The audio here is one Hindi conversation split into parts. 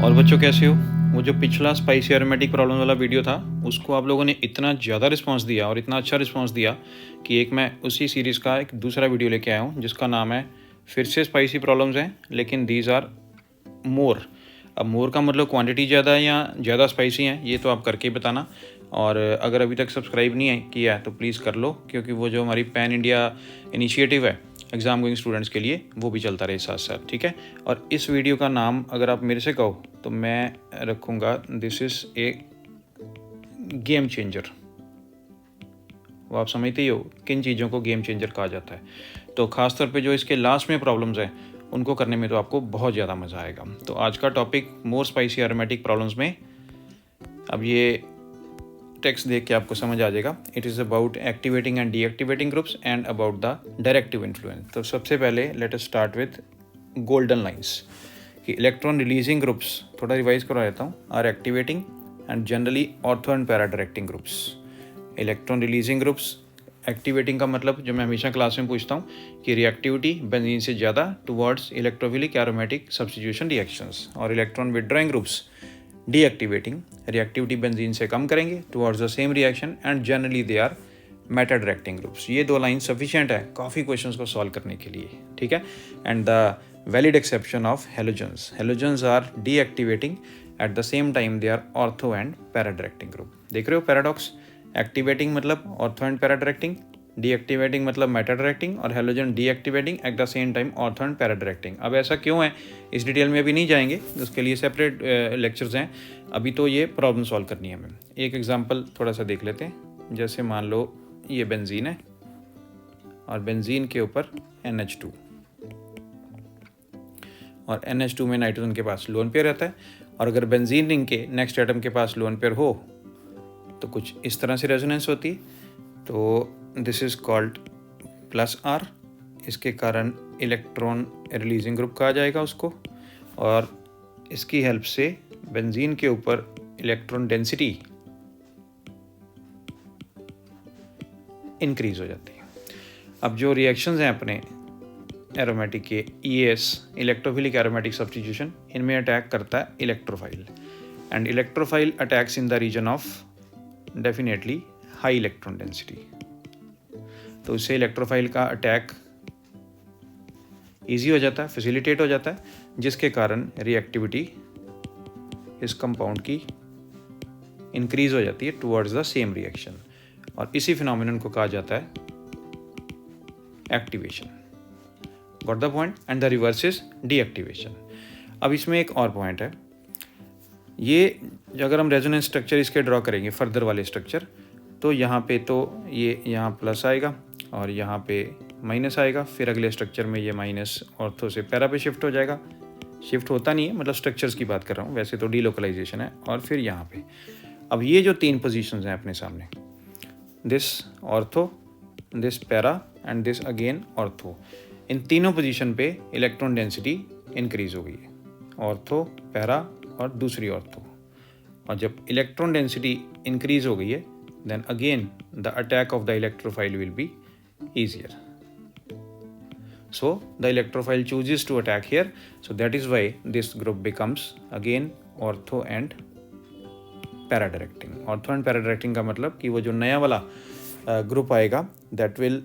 और बच्चों कैसे हो? वो जो पिछला स्पाइसी एरोमेटिक प्रॉब्लम वाला वीडियो था, उसको आप लोगों ने इतना ज़्यादा रिस्पांस दिया और इतना अच्छा रिस्पांस दिया कि एक मैं उसी सीरीज़ का एक दूसरा वीडियो लेके आया हूँ जिसका नाम है फिर से स्पाइसी प्रॉब्लम्स हैं लेकिन दीज आर मोर। अब मोर का मतलब क्वांटिटी ज़्यादा है या ज़्यादा स्पाइसी हैं, ये तो आप करके ही बताना। और अगर अभी तक सब्सक्राइब नहीं है किया है तो प्लीज़ कर लो, क्योंकि वो जो हमारी पैन इंडिया इनिशिएटिव है एग्ज़ाम गोइंग स्टूडेंट्स के लिए, वो भी चलता रहे साथ साथ, ठीक है। और इस वीडियो का नाम अगर आप मेरे से कहो तो मैं रखूँगा this is a game changer. वो आप समझते ही हो किन चीज़ों को गेम चेंजर कहा जाता है। तो ख़ास तौर पे जो इसके लास्ट में प्रॉब्लम्स हैं उनको करने में तो आपको बहुत ज़्यादा मज़ा आएगा। तो आज का टॉपिक मोर स्पाइसी एरोमेटिक प्रॉब्लम्स में, अब ये टेक्स्ट देख के आपको समझ आ जाएगा। It is about activating and deactivating groups and about the directive influence. तो सबसे पहले let us start with golden lines कि इलेक्ट्रॉन रिलीजिंग ग्रुप्स, थोड़ा रिवाइज करा देता हूँ, are activating and generally ortho and para directing groups. Electron releasing groups, activating का मतलब जो मैं हमेशा क्लास में पूछता हूँ कि रिएक्टिविटी बेंजीन से ज़्यादा towards electrophilic aromatic substitution reactions. और electron withdrawing groups deactivating, reactivity benzene से कम करेंगे towards the same reaction and generally they are meta directing groups. ये दो लाइन सफिशिएंट है काफ़ी क्वेश्चंस को सॉल्व करने के लिए, ठीक है। And the valid exception of halogens, halogens are deactivating at the same time they are ortho and para directing group. देख रहे हो पैराडॉक्स? एक्टिवेटिंग मतलब ortho and para directing, deactivating मतलब मेटा डायरेक्टिंग, और halogen deactivating at the same time ortho and para directing. अब ऐसा क्यों है इस डिटेल में अभी नहीं जाएंगे, उसके लिए सेपरेट लेक्चर्स हैं। अभी तो ये प्रॉब्लम सॉल्व करनी है हमें। एक एग्जांपल थोड़ा सा देख लेते हैं। जैसे मान लो ये बेंजीन है और बेंजीन के ऊपर NH2, और NH2 में नाइट्रोजन के पास लोन पेयर रहता है। और अगर बेंजीन रिंग के नेक्स्ट एटम के पास लोन पेयर हो तो कुछ इस तरह से रेजोनेंस होती है। तो दिस इज़ कॉल्ड +R। इसके कारण इलेक्ट्रॉन रिलीजिंग ग्रुप कहा जाएगा उसको, और इसकी हेल्प से बेंजीन के ऊपर इलेक्ट्रॉन डेंसिटी इंक्रीज हो जाती है। अब जो रिएक्शंस हैं अपने एरोमेटिक के, EAS इलेक्ट्रोफिलिक एरोमेटिक सब्स्टिट्यूशन, इनमें अटैक करता है electrophile, and electrophile attacks in the region of definitely high electron density. तो इससे इलेक्ट्रोफाइल का अटैक ईजी हो जाता है, फैसिलिटेट हो जाता है, जिसके कारण रिएक्टिविटी इस कंपाउंड की इंक्रीज हो जाती है टुवर्ड्स द सेम रिएक्शन, और इसी फिनोमिनन को कहा जाता है activation. Got the point? And the reverse is deactivation. अब इसमें एक और पॉइंट है, ये अगर हम रेजोनेंस स्ट्रक्चर इसके ड्रॉ करेंगे फर्दर वाले स्ट्रक्चर, तो यहाँ पे तो ये यहाँ प्लस आएगा और यहाँ पे माइनस आएगा, फिर अगले स्ट्रक्चर में ये माइनस ऑर्थो से पैरा पे शिफ्ट हो जाएगा। शिफ्ट होता नहीं है, मतलब स्ट्रक्चर्स की बात कर रहा हूँ, वैसे तो डीलोकलाइजेशन है। और फिर यहाँ पे अब ये जो तीन पोजीशंस हैं अपने सामने, this ortho, this para and this again ortho, इन तीनों पोजीशन पे इलेक्ट्रॉन डेंसिटी इंक्रीज हो गई है, ऑर्थो, पैरा और दूसरी ऑर्थो। और जब इलेक्ट्रॉन डेंसिटी इंक्रीज हो गई है, then again the attack of the electrophile will be easier. So the electrophile chooses to attack here, so that is why this group becomes again ortho and para directing. Ortho and para directing का मतलब कि वो जो नया वाला ग्रुप आएगा that will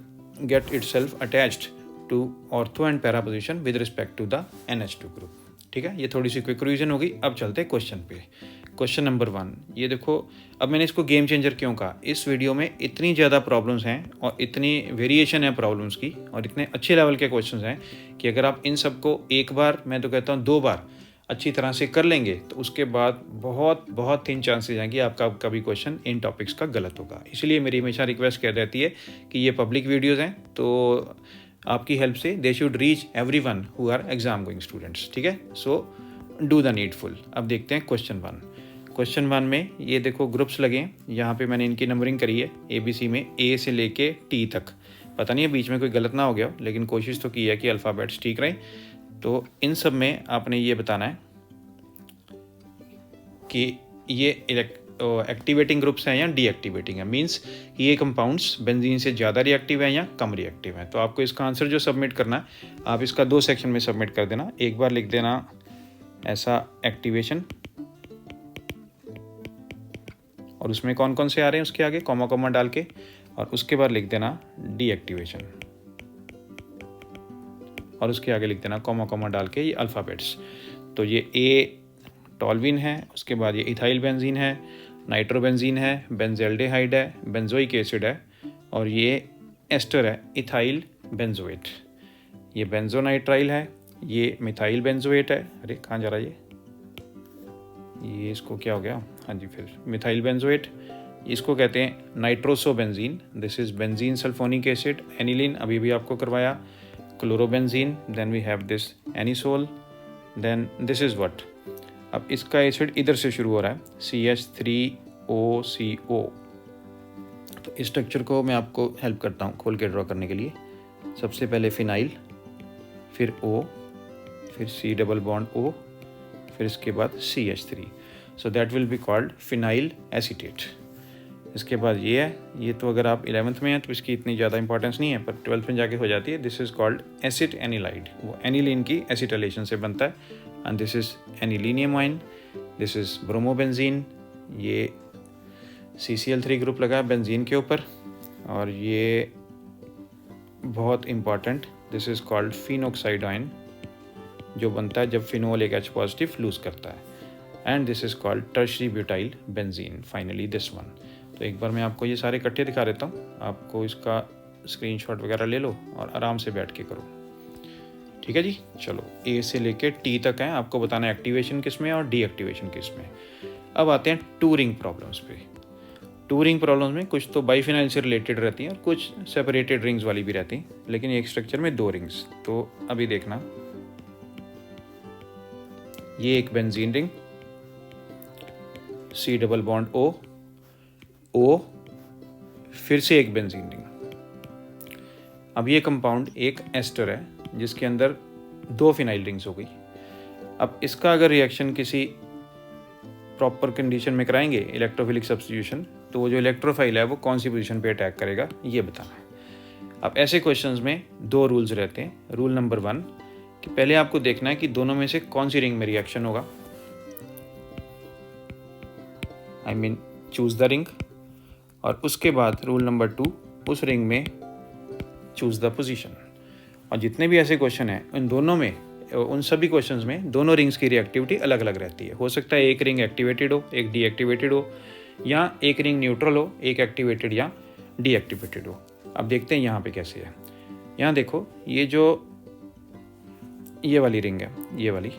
get itself attached to ortho and para position with respect to the NH2 group. ठीक है, ये थोड़ी सी क्विक रिवीजन हो गई। अब चलते हैं क्वेश्चन पे। क्वेश्चन नंबर 1, ये देखो। अब मैंने इसको गेम चेंजर क्यों कहा? इस वीडियो में इतनी ज़्यादा प्रॉब्लम्स हैं और इतनी वेरिएशन है प्रॉब्लम्स की, और इतने अच्छे लेवल के क्वेश्चंस हैं कि अगर आप इन सबको एक बार, मैं तो कहता हूँ 2 बार अच्छी तरह से कर लेंगे, तो उसके बाद बहुत बहुत थिन चांसेस हैं कि आपका कभी क्वेश्चन इन टॉपिक्स का गलत होगा। इसलिए मेरी हमेशा रिक्वेस्ट कर रहती है कि ये पब्लिक वीडियोज़ हैं, तो आपकी हेल्प से they should reach everyone who are exam going students, ठीक है। So do the needful. अब देखते हैं क्वेश्चन 1। क्वेश्चन 1 में ये देखो ग्रुप्स लगे हैं, यहाँ पे मैंने इनकी नंबरिंग करी है ABC में, A से लेके T तक। पता नहीं है बीच में कोई गलत ना हो गया हो, लेकिन कोशिश तो की है कि अल्फ़ाबेट्स ठीक रहे। तो इन सब में आपने ये बताना है कि ये एक्टिवेटिंग ग्रुप्स हैं या डीएक्टिवेटिंग है, मींस ये कंपाउंड्स बेंजीन से ज़्यादा रिएक्टिव हैं या कम रिएक्टिव हैं। तो आपको इसका आंसर जो सबमिट करना है, आप इसका 2 सेक्शन में सबमिट कर देना। एक बार लिख देना ऐसा एक्टिवेशन, और उसमें कौन कौन से आ रहे हैं उसके आगे कॉमा कॉमा डाल के, और उसके बाद लिख देना डीएक्टिवेशन, और उसके आगे लिख देना कॉमा कॉमा डाल के ये अल्फ़ाबेट्स। तो ये ए टॉल्विन है, उसके बाद ये इथाइल बेंजीन है, नाइट्रोबेंजीन है, बेंजेल्डेहाइड है, बेंजोइक एसिड है, और ये एस्टर है इथाइल बेंजोएट। ये बेंजोनाइट्राइल है, ये मिथाइल बेंजोएट है। अरे कहाँ जा रहा है ये इसको क्या हो गया, हाँ जी, फिर मिथाइल बेंजोएट। इसको कहते हैं nitrosobenzene, this is benzene sulphonic acid. Aniline अभी भी आपको करवाया, chlorobenzene, then we have this anisole, then this is what. अब इसका एसिड इधर से शुरू हो रहा है, CH3OCO। तो इस स्ट्रक्चर को मैं आपको हेल्प करता हूँ खोल के ड्रॉ करने के लिए। सबसे पहले फिनाइल, फिर O, फिर C डबल बॉन्ड O, फिर इसके बाद CH3, so that will be called phenyl acetate. इसके बाद ये है, ये तो अगर आप 11th में हैं तो इसकी इतनी ज़्यादा इंपॉर्टेंस नहीं है, पर 12th में जाके हो जाती है। This is called acid anilide, वो एनिलीन की एसिटाइलेशन से बनता है, एंड दिस इज़ एनिलीनियम आइन, दिस इज़ ब्रोमोबेंजीन। ये CCl3 ग्रुप लगा है बेंजीन के ऊपर, और ये बहुत important, this is called phenoxide आइन, जो बनता है जब फिनोल एक H पॉजिटिव लूज करता है, and this is called tertiary butyl benzene, finally this one. तो एक बार मैं आपको ये सारे इकट्ठे दिखा देता हूँ, आपको इसका स्क्रीनशॉट वगैरह ले लो और आराम से बैठ के करो, ठीक है जी। चलो ए से लेके टी तक है, आपको बताना है एक्टिवेशन किस में और डीएक्टिवेशन किस में। अब आते हैं टू रिंग प्रॉब्लम्स पे। टू रिंग प्रॉब्लम्स में कुछ तो बाइफिनाइल से रिलेटेड रहती हैं और कुछ सेपरेटेड रिंग्स वाली भी रहती हैं, लेकिन एक स्ट्रक्चर में दो रिंग्स। तो अभी देखना, ये एक benzene ring, C double bond O, फिर से एक बेंजीन रिंग। अब ये कंपाउंड एक एस्टर है जिसके अंदर दो फिनाइल रिंग्स हो गई। अब इसका अगर रिएक्शन किसी प्रॉपर कंडीशन में कराएंगे इलेक्ट्रोफिलिक सब्स्टिट्यूशन, तो वो जो इलेक्ट्रोफाइल है वो कौन सी पोजीशन पे अटैक करेगा ये बताना है। अब ऐसे क्वेश्चंस में दो रूल्स रहते हैं। रूल नंबर 1 कि पहले आपको देखना है कि दोनों में से कौन सी रिंग में रिएक्शन होगा, I mean choose the ring, और उसके बाद रूल नंबर 2 उस रिंग में चूज द पोजीशन। और जितने भी ऐसे क्वेश्चन हैं उन दोनों में, उन सभी क्वेश्चंस में दोनों रिंग्स की रिएक्टिविटी अलग अलग रहती है। हो सकता है एक रिंग एक्टिवेटेड हो, एक डीएक्टिवेटेड हो, या एक रिंग न्यूट्रल हो, एक एक्टिवेटेड या डीएक्टिवेटेड हो। अब देखते हैं यहाँ पे कैसे है। यहाँ देखो, ये वाली रिंग है, ये वाली,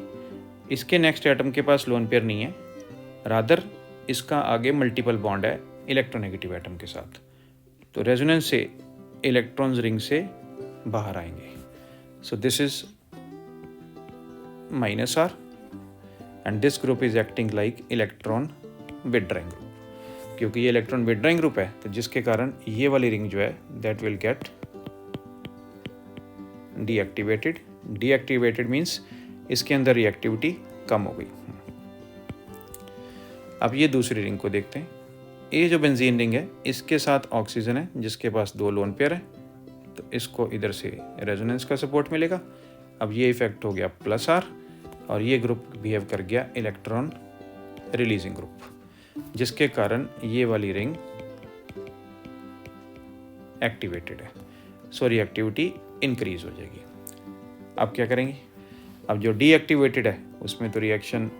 इसके नेक्स्ट एटम के पास लोन पेयर नहीं है, रादर इसका आगे मल्टीपल बॉन्ड है इलेक्ट्रोनेगेटिव एटम के साथ। तो रेजोनेंस से इलेक्ट्रॉन्स रिंग से बाहर आएंगे। So this is -R and this group is acting like electron withdrawing group. क्योंकि ये इलेक्ट्रॉन विथड्रॉइंग ग्रुप है, तो जिसके कारण ये वाली रिंग जो है that will get deactivated. Deactivated means इसके अंदर रिएक्टिविटी कम हो गई। अब ये दूसरी रिंग को देखते हैं। ये जो बेंजीन रिंग है इसके साथ ऑक्सीजन है जिसके पास दो लोन पेयर है, तो इसको इधर से रेजोनेंस का सपोर्ट मिलेगा। अब ये इफेक्ट हो गया +R, और ये ग्रुप बिहेव कर गया इलेक्ट्रॉन रिलीजिंग ग्रुप, जिसके कारण ये वाली रिंग एक्टिवेटेड है। सो रिएक्टिविटी इंक्रीज हो जाएगी। अब क्या करेंगे, अब जो डीएक्टिवेटेड है उसमें तो रिएक्शन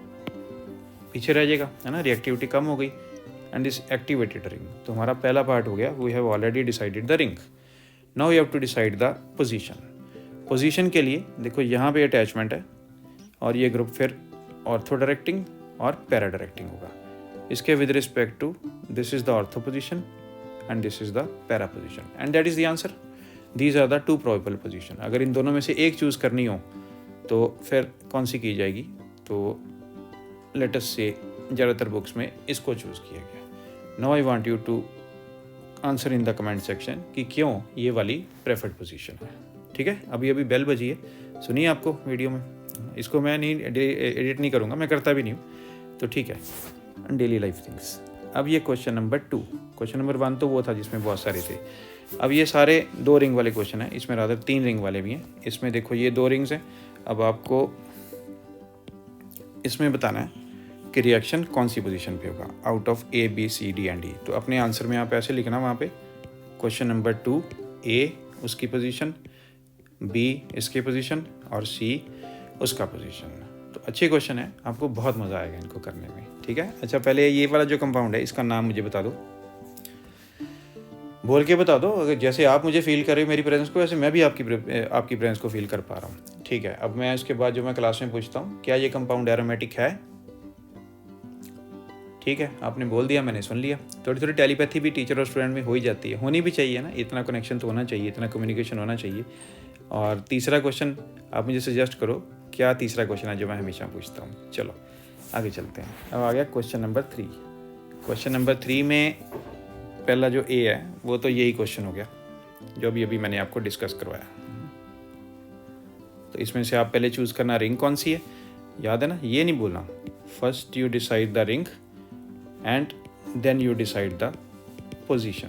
पीछे रह जाएगा, है ना, रिएक्टिविटी कम हो गई। एंड दिस एक्टिवेटेड रिंग, तो हमारा पहला पार्ट हो गया, we have already decided the ring. Now you have to decide the position. Position के लिए देखो यहाँ पे अटैचमेंट है, और ये ग्रुप फिर ऑर्थो डायरेक्टिंग और पैरा डायरेक्टिंग होगा। इसके with respect to this is the ortho position and this is the para position, and that is the answer. These are the 2 probable position. अगर इन दोनों में से एक चूज करनी हो तो फिर कौन सी की जाएगी, तो लेटेस्ट से ज़्यादातर बुक्स में इसको चूज़ किया गया। Now I want you to answer in the comment section कि क्यों ये वाली प्रेफर्ड पोजीशन है। ठीक है, अभी बेल बजी है, सुनिए आपको वीडियो में। इसको मैं नहीं एडिट नहीं करूँगा, मैं करता भी नहीं हूँ, तो ठीक है। Daily life things. अब ये क्वेश्चन नंबर 2। क्वेश्चन नंबर 1 तो वो था जिसमें बहुत सारे थे। अब ये सारे 2 रिंग वाले क्वेश्चन हैं, इसमें रादर 3 रिंग वाले भी हैं। इसमें देखो ये 2 रिंग्स हैं। अब आपको इसमें बताना है कि रिएक्शन कौन सी पोजीशन पे होगा out of A, B, C, D and E। तो अपने आंसर में आप ऐसे लिखना वहाँ पे क्वेश्चन नंबर 2 A उसकी पोजीशन, B इसकी पोजीशन और C उसका पोजीशन। तो अच्छे क्वेश्चन है, आपको बहुत मज़ा आएगा इनको करने में, ठीक है। अच्छा, पहले ये वाला जो कंपाउंड है इसका नाम मुझे बता दो, बोल के बता दो। अगर जैसे आप मुझे फील कर रहे हो मेरी प्रेजेंस को, वैसे मैं भी आपकी प्रेजेंस को फील कर पा रहा हूँ, ठीक है। अब मैं इसके बाद जो मैं क्लास में पूछता हूँ, क्या ये कंपाउंड एरोमेटिक है? ठीक है, आपने बोल दिया, मैंने सुन लिया। थोड़ी थोड़ी टेलीपैथी भी टीचर और स्टूडेंट में हो ही जाती है, होनी भी चाहिए ना, इतना कनेक्शन तो होना चाहिए, इतना कम्युनिकेशन होना चाहिए। और तीसरा क्वेश्चन आप मुझे सजेस्ट करो, क्या तीसरा क्वेश्चन है जो मैं हमेशा पूछता हूँ। चलो आगे चलते हैं। अब आ गया क्वेश्चन नंबर 3। क्वेश्चन नंबर 3 में पहला जो ए है वो तो यही क्वेश्चन हो गया जो अभी मैंने आपको डिस्कस करवाया। तो इसमें से आप पहले चूज़ करना रिंग कौन सी है, याद है ना, ये नहीं बोलना। First you decide the ring and then you decide the position.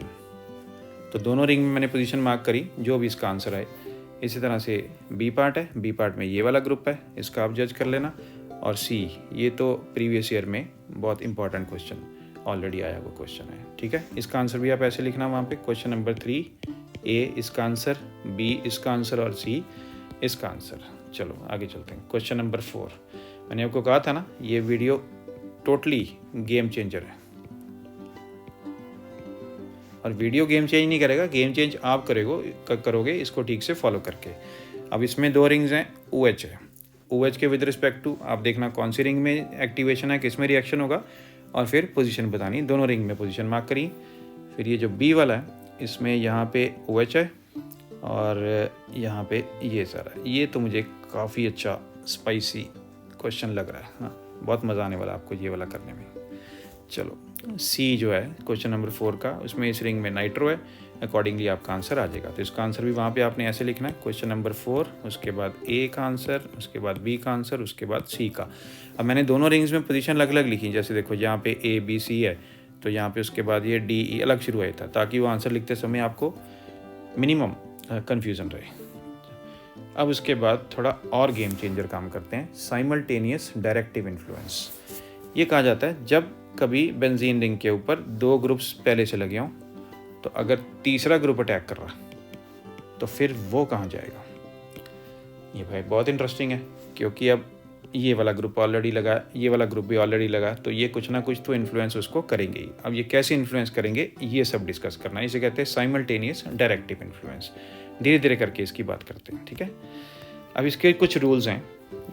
तो दोनों रिंग में मैंने पोजीशन मार्क करी, जो भी इसका आंसर है। इसी तरह से बी पार्ट है, बी पार्ट में ये वाला ग्रुप है, इसका आप जज कर लेना। और सी, ये तो प्रीवियस ईयर में बहुत इंपॉर्टेंट क्वेश्चन ऑलरेडी आया हुआ क्वेश्चन है, ठीक है। इसका आंसर भी आप ऐसे लिखना वहाँ पे, क्वेश्चन नंबर 3 ए इसका आंसर, बी इसका आंसर और सी इसका आंसर। चलो आगे चलते हैं। क्वेश्चन नंबर 4, मैंने आपको कहा था ना ये वीडियो टोटली गेम चेंजर है। और वीडियो गेम चेंज नहीं करेगा, गेम चेंज आप करोगे इसको ठीक से फॉलो करके। अब इसमें 2 रिंग्स हैं, OH है। OH के विद रिस्पेक्ट टू आप देखना कौन सी रिंग में एक्टिवेशन है, किस में रिएक्शन होगा, और फिर पोजीशन बतानी। दोनों रिंग में पोजीशन मार्क करी। फिर ये जो B वाला है इसमें यहाँ पे OH है और यहाँ पे ये सारा, ये तो मुझे काफ़ी अच्छा स्पाइसी क्वेश्चन लग रहा है। हाँ, बहुत मज़ा आने वाला आपको ये वाला करने में। चलो C जो है क्वेश्चन नंबर 4 का, उसमें इस रिंग में नाइट्रो है, अकॉर्डिंगली आपका आंसर आ जाएगा। तो इसका आंसर भी वहाँ पे आपने ऐसे लिखना है, क्वेश्चन नंबर 4, उसके बाद A का आंसर, उसके बाद B का आंसर, उसके बाद C का। अब मैंने दोनों रिंग्स में पोजीशन अलग अलग लिखी, जैसे देखो यहाँ पे A B C है, तो यहाँ पे उसके बाद ये D E अलग शुरू हुआ था, ताकि वो आंसर लिखते समय आपको मिनिमम कन्फ्यूज़न रहे। अब उसके बाद थोड़ा और गेम चेंजर काम करते हैं, साइमल्टेनियस डायरेक्टिव इन्फ्लुएंस। ये कहा जाता है जब कभी बेंजीन रिंग के ऊपर 2 ग्रुप्स पहले से लगे हों, तो अगर तीसरा ग्रुप अटैक कर रहा तो फिर वो कहाँ जाएगा। ये भाई बहुत इंटरेस्टिंग है, क्योंकि अब ये वाला ग्रुप ऑलरेडी लगा, ये वाला ग्रुप भी ऑलरेडी लगा, तो ये कुछ ना कुछ तो इन्फ्लुएंस उसको करेंगे ही। अब ये कैसे इन्फ्लुएंस करेंगे ये सब डिस्कस करना है, इसे कहते हैं साइमल्टेनियस डायरेक्टिव इन्फ्लुएंस। धीरे धीरे करके इसकी बात करते हैं, ठीक है। अब इसके कुछ रूल्स हैं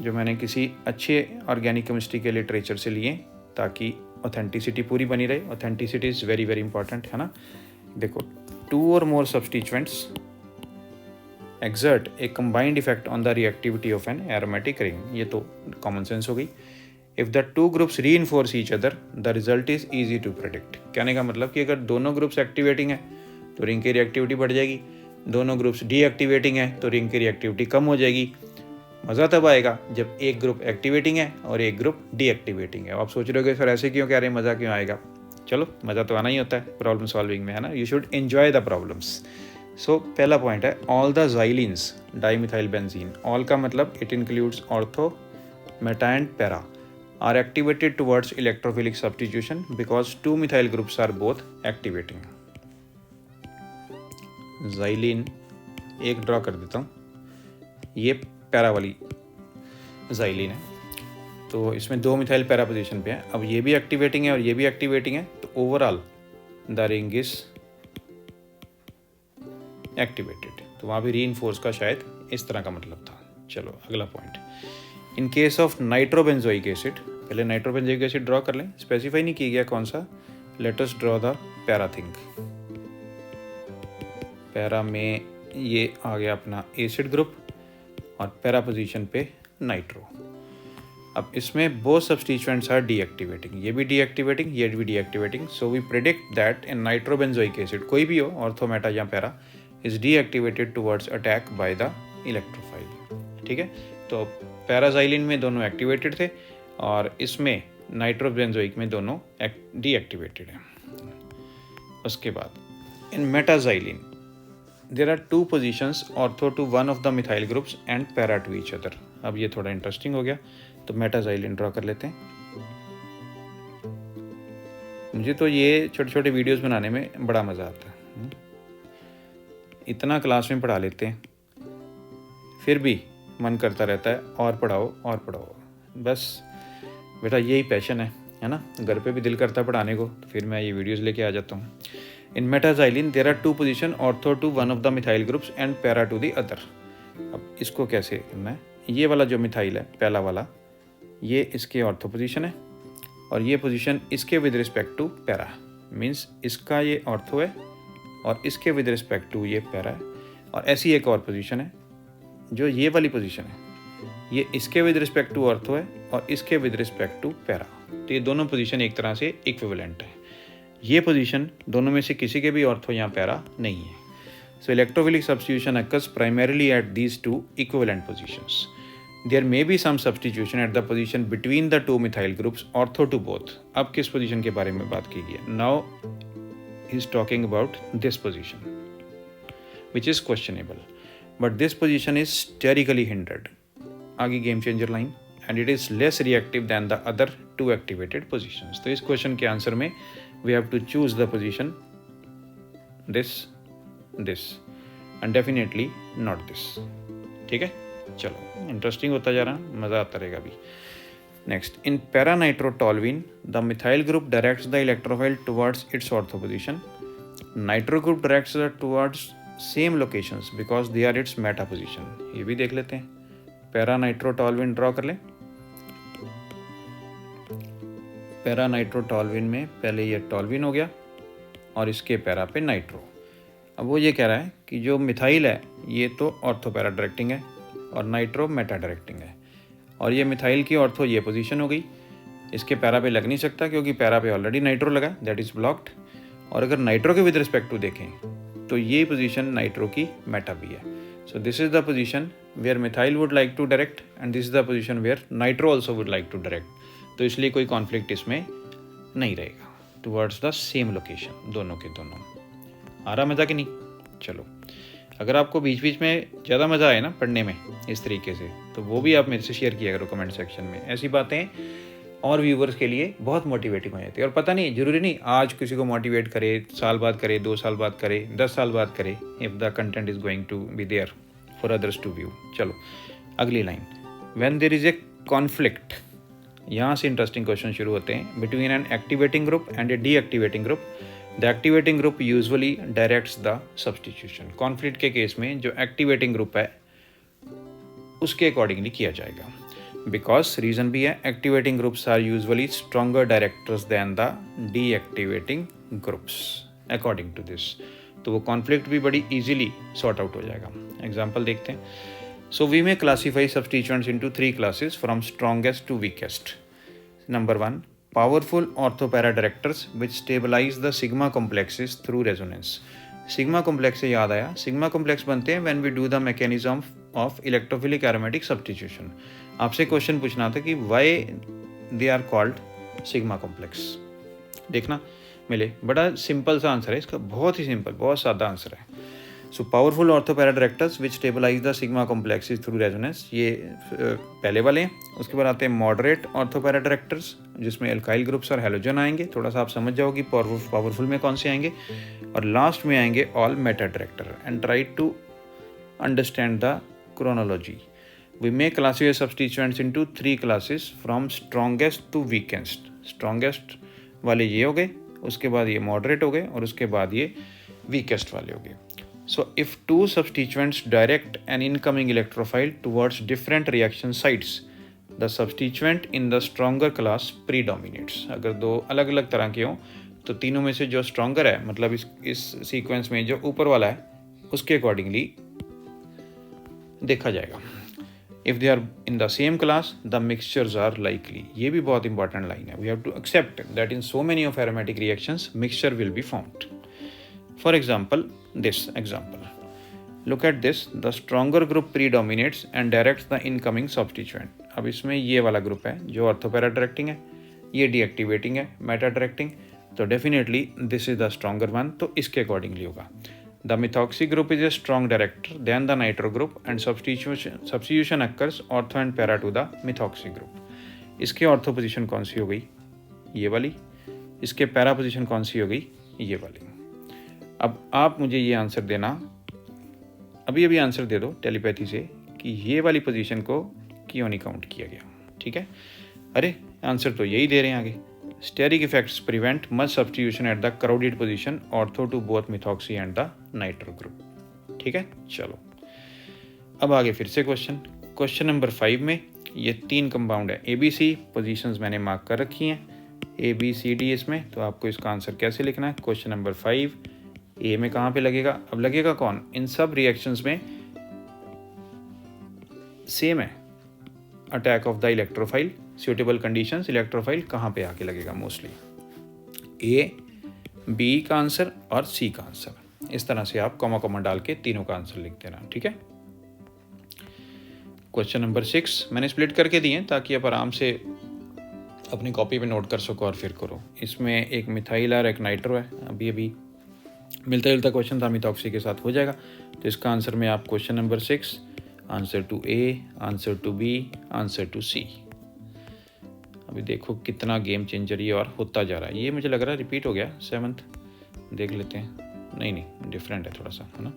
जो मैंने किसी अच्छे ऑर्गेनिक केमिस्ट्री के लिटरेचर से लिए, ताकि ऑथेंटिसिटी पूरी बनी रहे। Authenticity is very very important, है ना। देखो, 2 or more substituents exert a combined effect on the reactivity of an aromatic ring। ये तो कॉमन सेंस हो गई। If the 2 groups reinforce each other, the result is easy to predict। कहने का मतलब कि अगर दोनों ग्रुप्स एक्टिवेटिंग है तो रिंग की रिएक्टिविटी बढ़ जाएगी, दोनों ग्रुप्स डीएक्टिवेटिंग है तो रिंग की रिएक्टिविटी कम हो जाएगी। मज़ा तब आएगा जब एक ग्रुप एक्टिवेटिंग है और एक ग्रुप डीएक्टिवेटिंग है। आप सोच रहे हो सर ऐसे क्यों कह रहे हैं, मज़ा क्यों आएगा। चलो, मज़ा तो आना ही होता है प्रॉब्लम सॉल्विंग में, है ना। You should enjoy the problems. So पहला पॉइंट है, all the xylenes dimethyl benzene. All का मतलब it includes ortho, meta and para, are activated towards electrophilic substitution because 2 methyl groups are both activating. Xylene एक ड्रॉ कर देता हूँ, ये पैरा वाली ज़ाइलिन है, तो इसमें 2 मिथाइल पैरा पोजीशन पे है। अब ये भी एक्टिवेटिंग है और ये भी एक्टिवेटिंग है, तो overall the ring is activated. तो वहाँ भी रीइंफोर्स का शायद इस तरह का मतलब था। चलो अगला point, in case of nitrobenzoic acid, पहले नाइट्रोबेंजोइक एसिड ड्रॉ कर लें, स्पेसिफाई नहीं किया गया कौन सा। Let us draw the para thing. Para में ये आ गया अपना एसिड ग्रुप और पैरा पोजीशन पे नाइट्रो। अब इसमें बोथ सब्स्टिट्यूएंट्स आर डीएक्टिवेटिंग, ये भी डीएक्टिवेटिंग, ये भी deactivating. So we predict that in nitrobenzoic acid, कोई भी हो, ऑर्थो, मेटा या para, is deactivated towards attack by the electrophile. ठीक है, तो पैराजाइलिन में दोनों एक्टिवेटेड थे और इसमें नाइट्रोबेंजोइक में दोनों डीएक्टिवेटेड हैं। उसके बाद in metaxylene there are 2 positions ortho to one of the methyl groups and para to each other. अब ये थोड़ा इंटरेस्टिंग हो गया। तो मेटाजाइलिन ड्रॉ कर लेते हैं। मुझे तो ये छोटे छोटे वीडियोस बनाने में बड़ा मज़ा आता है। इतना क्लास में पढ़ा लेते हैं, फिर भी मन करता रहता है और पढ़ाओ और पढ़ाओ। बस बेटा यही पैशन है ना। घर पे भी दिल करता है पढ़ाने को, तो फिर मैं ये वीडियोस लेके आ जाता हूँ। In metaxylene there are 2 position, ortho to one of the methyl groups and para to the other. अब इसको कैसे करना है, ये वाला जो मिथाइल है पहला वाला, ये इसके ऑर्थो पोजीशन है और ये पोजीशन इसके with respect to para, means इसका ये ऑर्थो है और इसके विद रिस्पेक्ट टू ये पैरा है। और ऐसी एक और पोजीशन है जो ये वाली पोजीशन है, ये इसके विद रिस्पेक्ट टू ऑर्थो है और इसके विद रिस्पेक्ट टू पैरा। तो ये दोनों पोजीशन एक तरह से इक्विवेलेंट है। ये पोजीशन दोनों में से किसी के भी ऑर्थो या पैरा नहीं है। So electrophilic substitution occurs primarily at these two equivalent positions. There may be some substitution at the position between the two methyl groups ortho to both. अब किस पोजीशन के बारे में बात की गई है? Now he is talking about this position, which is questionable. But this position is sterically hindered. आगे game changer line, and it is less reactive than the other two activated positions. तो इस क्वेश्चन के आंसर में we have to choose the position this and definitely not this. ठीक है, चलो इंटरेस्टिंग होता जा रहा, मज़ा आता रहेगा अभी। Next, in paranitrotoluene the methyl group directs the electrophile towards its ortho position, nitro group directs towards same locations because they are its meta position. ये भी देख लेते हैं। पैरानाइट्रोटोल्विन ड्रॉ कर लें। पैरानाइट्रोटोल्विन में पहले ये टोल्विन हो गया और इसके पैरा पे नाइट्रो। अब वो ये कह रहा है कि जो मिथाइल है ये तो ऑर्थो पैरा डायरेक्टिंग है और नाइट्रो मेटा डायरेक्टिंग है, और ये मिथाइल की ऑर्थो ये पोजीशन हो गई, इसके पैरा पे लग नहीं सकता क्योंकि पैरा पे ऑलरेडी नाइट्रो लगा, दैट इज़ ब्लॉक्ड। और अगर नाइट्रो के विद रिस्पेक्ट टू देखें तो ये पोजीशन नाइट्रो की मेटा भी है। So this is the position where methyl would like to direct and this is the position where nitro also would like to direct. तो इसलिए कोई कॉन्फ्लिक्ट इसमें नहीं रहेगा। टुवर्ड्स द सेम लोकेशन, दोनों के दोनों। आ रहा मज़ा कि नहीं? चलो, अगर आपको बीच बीच में ज़्यादा मज़ा आए ना पढ़ने में इस तरीके से, तो वो भी आप मेरे से शेयर किया करो कमेंट सेक्शन में। ऐसी बातें और व्यूवर्स के लिए बहुत मोटिवेटिंग हो जाती है। और पता नहीं, ज़रूरी नहीं आज किसी को मोटिवेट करे, साल बाद करे, 2 साल बाद करे, 10 साल बाद करे, if the content is going to be there for others to view. चलो अगली line, when there is a conflict, यहाँ से इंटरेस्टिंग क्वेश्चन शुरू होते हैं। Between an activating group and a deactivating group, the activating group usually directs the substitution. Conflict के केस में जो एक्टिवेटिंग ग्रुप है उसके अकॉर्डिंगली किया जाएगा। बिकॉज रीजन भी है, activating groups are usually stronger directors than the deactivating groups according to this. तो वो कॉन्फ्लिक्ट भी बड़ी ईजिली सॉर्ट आउट हो जाएगा। एग्जाम्पल देखते हैं। So we may classify substituents into 3 classes from strongest to weakest. Number 1, powerful orthopara directors which stabilize the sigma complexes through resonance. Sigma complex से याद आया, sigma complex बनते हैं when we do the mechanism of electrophilic aromatic substitution. आपसे क्वेश्चन पूछना था कि why they are called sigma complex. देखना मिले, बड़ा सिंपल सा आंसर है इसका, बहुत ही सिंपल, बहुत सादा आंसर है। So powerful ortho para directors which stabilize the sigma complexes through resonance, ये पहले वाले हैं। उसके बाद आते हैं मॉडरेट ऑर्थोपैरा डायरेक्टर्स जिसमें एल्काइल ग्रुप्स और हैलोजन आएंगे। थोड़ा सा आप समझ जाओ कि पावरफुल में कौन से आएंगे। और लास्ट में आएंगे all meta director. And try to understand the chronology. We may classify substituents into 3 classes from strongest to weakest. Strongest वाले ये हो गए, उसके बाद ये मॉडरेट हो गए और उसके बाद ये वीकेस्ट वाले हो गए। So if two substituents direct an incoming electrophile towards different reaction sites, the substituent in the stronger class predominates. अगर दो अलग अलग तरह के हों तो तीनों में से जो स्ट्रॉन्गर है, मतलब इस सीक्वेंस में जो ऊपर वाला है उसके अकॉर्डिंगली देखा जाएगा। If they are in the same class, the mixtures are likely. ये भी बहुत इंपॉर्टेंट लाइन है। We have to accept that in so many of aromatic reactions, mixture will be formed. For example, this example. Look at this. The stronger group predominates and directs the incoming substituent. अब इसमें ये वाला ग्रुप है जो ऑर्थोपैरा डायरेक्टिंग है, ये डीएक्टिवेटिंग है, मेटा डायरेक्टिंग। तो definitely this is the stronger one, तो इसके अकॉर्डिंगली होगा। The methoxy group is a strong director than the nitro group and substitution occurs ortho and para to the methoxy group. इसके ऑर्थो पोजीशन कौन सी हो गई, ये वाली, इसके पैरा पोजीशन कौन सी हो गई, ये वाली। अब आप मुझे ये आंसर देना, अभी अभी आंसर दे दो टेलीपैथी से कि ये वाली पोजीशन को क्यों नहीं काउंट किया गया। ठीक है, अरे आंसर तो यही दे रहे हैं आगे, steric effects prevent much substitution at the crowded position ortho to both methoxy and the nitro group. ठीक है, चलो अब आगे फिर से क्वेश्चन नंबर 5 में ये 3 कंपाउंड है, ABC पोजीशंस मैंने मार्क कर रखी हैं, ABCD इसमें। तो आपको इसका आंसर कैसे लिखना है, क्वेश्चन नंबर 5 ए में कहाँ पे लगेगा, अब लगेगा कौन, इन सब रिएक्शंस में सेम है, attack of the electrophile, suitable conditions, electrophile कहाँ पे आके लगेगा, मोस्टली A, B का आंसर और C का आंसर। इस तरह से आप कॉमा कॉमा डाल के तीनों का आंसर लिख देना। ठीक है, क्वेश्चन नंबर 6 मैंने स्प्लिट करके दिए ताकि आप आराम से अपनी कॉपी पे नोट कर सको और फिर करो। इसमें एक मिथाइल और एक नाइट्रो है, अभी अभी मिलता जुलता क्वेश्चन था, मिथॉक्सी के साथ हो जाएगा। तो इसका आंसर में आप question number 6, answer to A, answer to B, answer to C। अभी देखो कितना गेम चेंजर ये और होता जा रहा है। ये मुझे लग रहा है रिपीट हो गया 7th, देख लेते हैं, नहीं डिफरेंट है थोड़ा सा, है ना।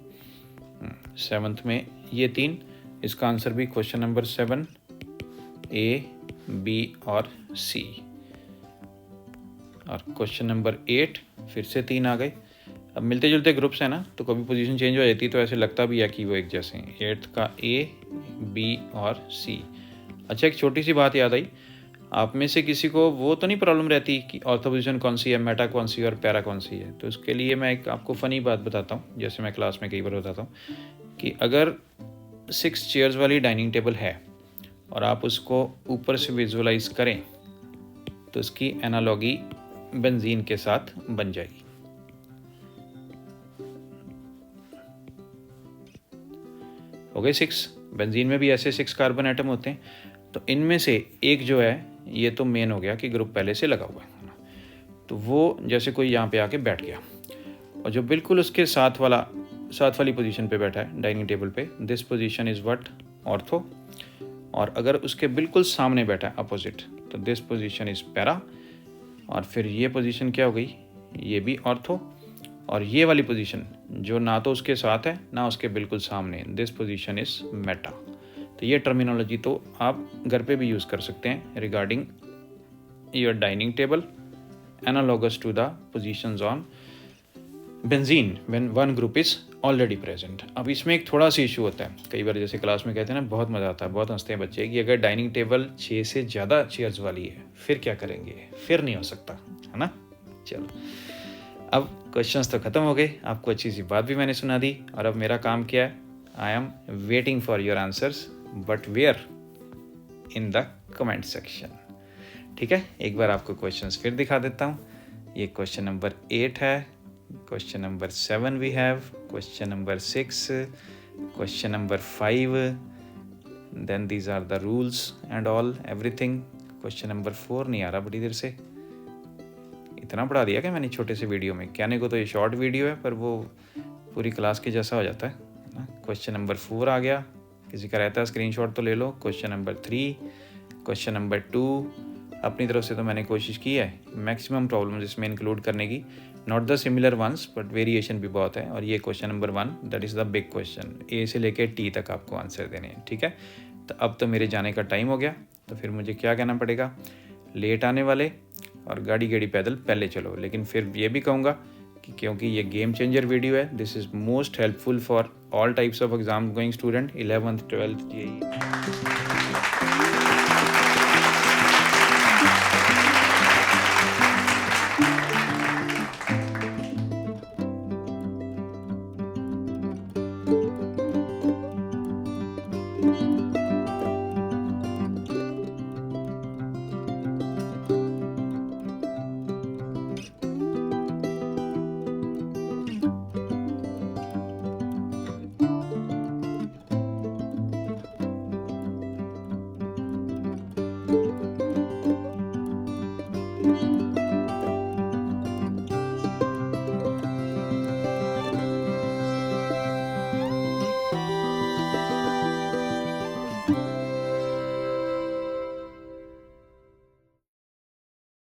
7th में ये 3, इसका आंसर भी क्वेश्चन नंबर 7, A, B और C। और क्वेश्चन नंबर 8 फिर से 3 आ गए। अब मिलते जुलते ग्रुप्स हैं ना, तो कभी पोजीशन चेंज हो जाती है तो ऐसे लगता भी है कि वो एक जैसे हैं। 8th का A, B और C। अच्छा, एक छोटी सी बात याद आई, आप में से किसी को वो तो नहीं प्रॉब्लम रहती कि ऑर्थो पोजीशन कौन सी है, मेटा कौन सी है और पैरा कौन सी है। तो उसके लिए मैं एक आपको फ़नी बात बताता हूँ, जैसे मैं क्लास में कई बार बताता हूँ कि अगर 6 चेयर्स वाली डाइनिंग टेबल है और आप उसको ऊपर से विजुअलाइज करें तो उसकी एनालॉगी बेंजीन के साथ बन जाएगी। हो गए 6, बेंजीन में भी ऐसे 6 कार्बन एटम होते हैं। तो इनमें से एक जो है ये तो मेन हो गया कि ग्रुप पहले से लगा हुआ है, तो वो जैसे कोई यहाँ पे आके बैठ गया और जो बिल्कुल उसके साथ वाली पोजीशन पे बैठा है डाइनिंग टेबल पे, this position is what, ortho. और अगर उसके बिल्कुल सामने बैठा है अपोजिट, तो दिस पोजीशन इज पैरा। और फिर ये पोजीशन क्या हो गई, ये भी ऑर्थो। और ये वाली पोजीशन जो ना तो उसके साथ है ना उसके बिल्कुल सामने, दिस पोजीशन इज मेटा। तो ये टर्मिनोलॉजी तो आप घर पे भी यूज़ कर सकते हैं regarding your dining table, analogous to the positions on benzene when one group is already present. अब इसमें एक थोड़ा सा इशू होता है, कई बार जैसे क्लास में कहते हैं ना, बहुत मज़ा आता है, बहुत हंसते हैं बच्चे कि अगर डाइनिंग टेबल 6 से ज़्यादा चेयर्स वाली है फिर क्या करेंगे, फिर नहीं हो सकता, है ना। चलो अब क्वेश्चंस तो ख़त्म हो गए, आपको अच्छी सी बात भी मैंने सुना दी, और अब मेरा काम क्या है, I am waiting for your answers, but where, in the comment section. ठीक है, एक बार आपको क्वेश्चंस फिर दिखा देता हूँ। ये क्वेश्चन नंबर 8 है, question number 7 we have, question number 6, question number 5, then these are the rules and all everything. Question number 4 नहीं आ रहा बड़ी देर से, इतना पढ़ा दिया क्या मैंने छोटे से वीडियो में, कहने को तो ये शॉर्ट वीडियो है पर वो पूरी क्लास के जैसा हो जाता है ना। क्वेश्चन नंबर 4 आ गया, किसी का रहता है स्क्रीनशॉट तो ले लो। क्वेश्चन नंबर 3, क्वेश्चन नंबर 2, अपनी तरफ से तो मैंने कोशिश की है मैक्सिमम प्रॉब्लम्स इसमें इंक्लूड करने की, not the similar ones but variation भी बहुत है। और ये question number 1, that is the big question, A से लेके टी तक आपको आंसर देने हैं। ठीक है, तो अब तो मेरे जाने का टाइम हो गया, तो फिर मुझे क्या कहना पड़ेगा, लेट आने वाले और गाड़ी पैदल पहले चलो। लेकिन फिर ये भी कहूँगा कि क्योंकि ये गेम चेंजर वीडियो है, this is most helpful for all types of exam going student, 11th 12th JEE।